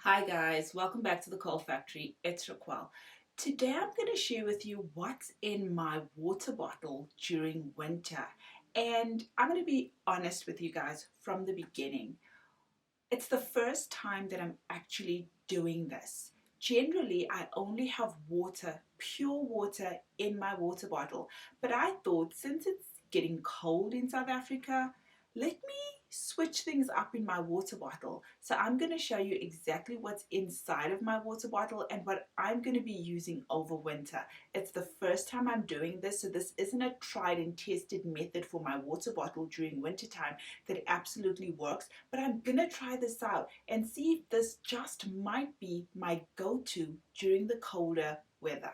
Hi guys, welcome back to the Coal Factory. It's Raquel. Today I'm going to share with you what's in my water bottle during winter. And I'm going to be honest with you guys from the beginning. It's the first time that I'm actually doing this. Generally, I only have water, pure water in my water bottle. But I thought since it's getting cold in South Africa, let me switch things up in my water bottle. So I'm going to show you exactly what's inside of my water bottle and what I'm going to be using over winter. It's the first time I'm doing this, so this isn't a tried and tested method for my water bottle during winter time that absolutely works, but I'm going to try this out and see if this just might be my go-to during the colder weather.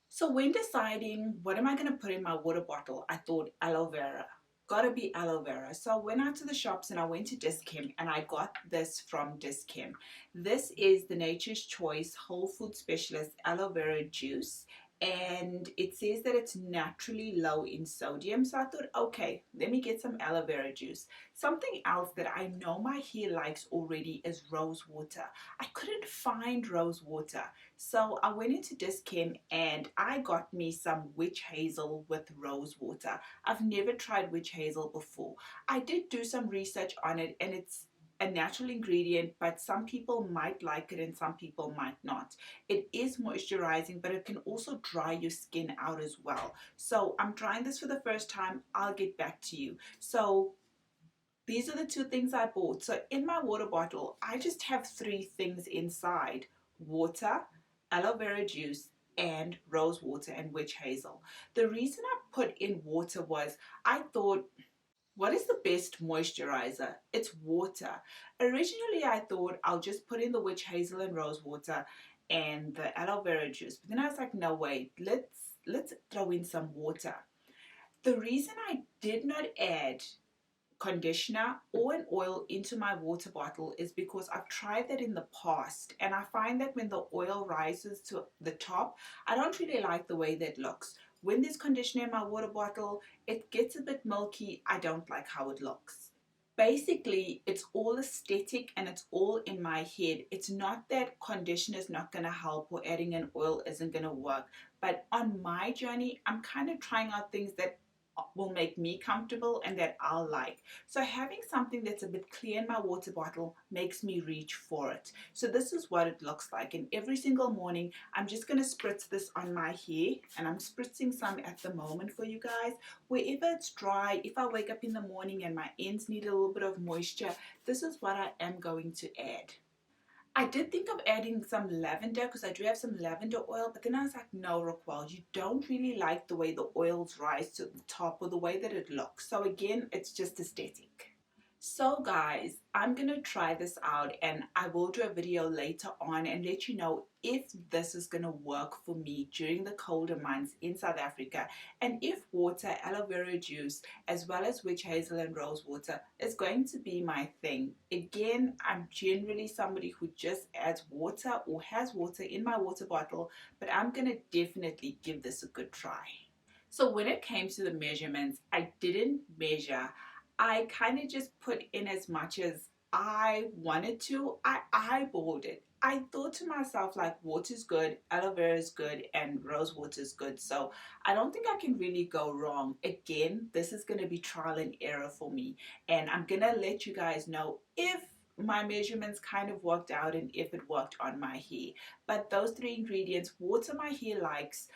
So when deciding what am I going to put in my water bottle, I thought aloe vera. Gotta be aloe vera. So I went out to the shops and I went to Dis-Chem and I got this from Dis-Chem. This is the Nature's Choice Whole Food Specialist aloe vera juice, and it says that it's naturally low in sodium. So I thought, okay, let me get some aloe vera juice. Something else that I know my hair likes already is rose water. I couldn't find rose water. So I went into Dis-Chem and I got me some witch hazel with rose water. I've never tried witch hazel before. I did do some research on it and it's a natural ingredient, but some people might like it and some people might not. It is moisturizing, but it can also dry your skin out as well. So I'm trying this for the first time. I'll get back to you. So these are the two things I bought. So in my water bottle, I just have three things inside: water, aloe vera juice, and rose water and witch hazel. The reason I put in water was I thought, what is the best moisturizer? It's water. Originally, I thought I'll just put in the witch hazel and rose water and the aloe vera juice. But then I was like, no, wait, let's throw in some water. The reason I did not add conditioner or an oil into my water bottle is because I've tried that in the past and I find that when the oil rises to the top, I don't really like the way that looks. When there's conditioner in my water bottle, it gets a bit milky. I don't like how it looks. Basically, it's all aesthetic and it's all in my head. It's not that conditioner is not going to help or adding an oil isn't going to work. But on my journey, I'm kind of trying out things that will make me comfortable and that I'll like. So having something that's a bit clear in my water bottle makes me reach for it. So this is what it looks like, and every single morning I'm just going to spritz this on my hair, and I'm spritzing some at the moment for you guys. Wherever it's dry, if I wake up in the morning and my ends need a little bit of moisture, this is what I am going to add. I did think of adding some lavender because I do have some lavender oil, but then I was like, no, Raquel, you don't really like the way the oils rise to the top or the way that it looks. So again, it's just aesthetic. So guys, I'm going to try this out and I will do a video later on and let you know if this is going to work for me during the colder months in South Africa, and if water, aloe vera juice, as well as witch hazel and rose water is going to be my thing. Again, I'm generally somebody who just adds water or has water in my water bottle, but I'm going to definitely give this a good try. So when it came to the measurements, I didn't measure. I kind of just put in as much as I wanted to. I eyeballed it. I thought to myself, like, water's good, aloe vera is good, and rose water is good. So I don't think I can really go wrong. Again, this is going to be trial and error for me. And I'm going to let you guys know if my measurements kind of worked out and if it worked on my hair. But those three ingredients: water my hair likes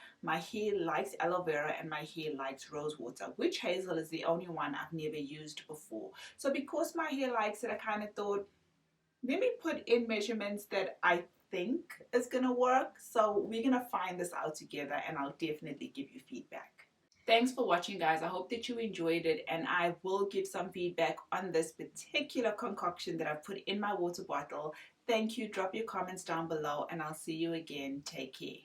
aloe vera, and my hair likes rose water. Witch hazel is the only one I've never used before. So because my hair likes it, I kind of thought, let me put in measurements that I think is going to work. So we're going to find this out together and I'll definitely give you feedback. Thanks for watching, guys. I hope that you enjoyed it, and I will give some feedback on this particular concoction that I've put in my water bottle. Thank you. Drop your comments down below and I'll see you again. Take care.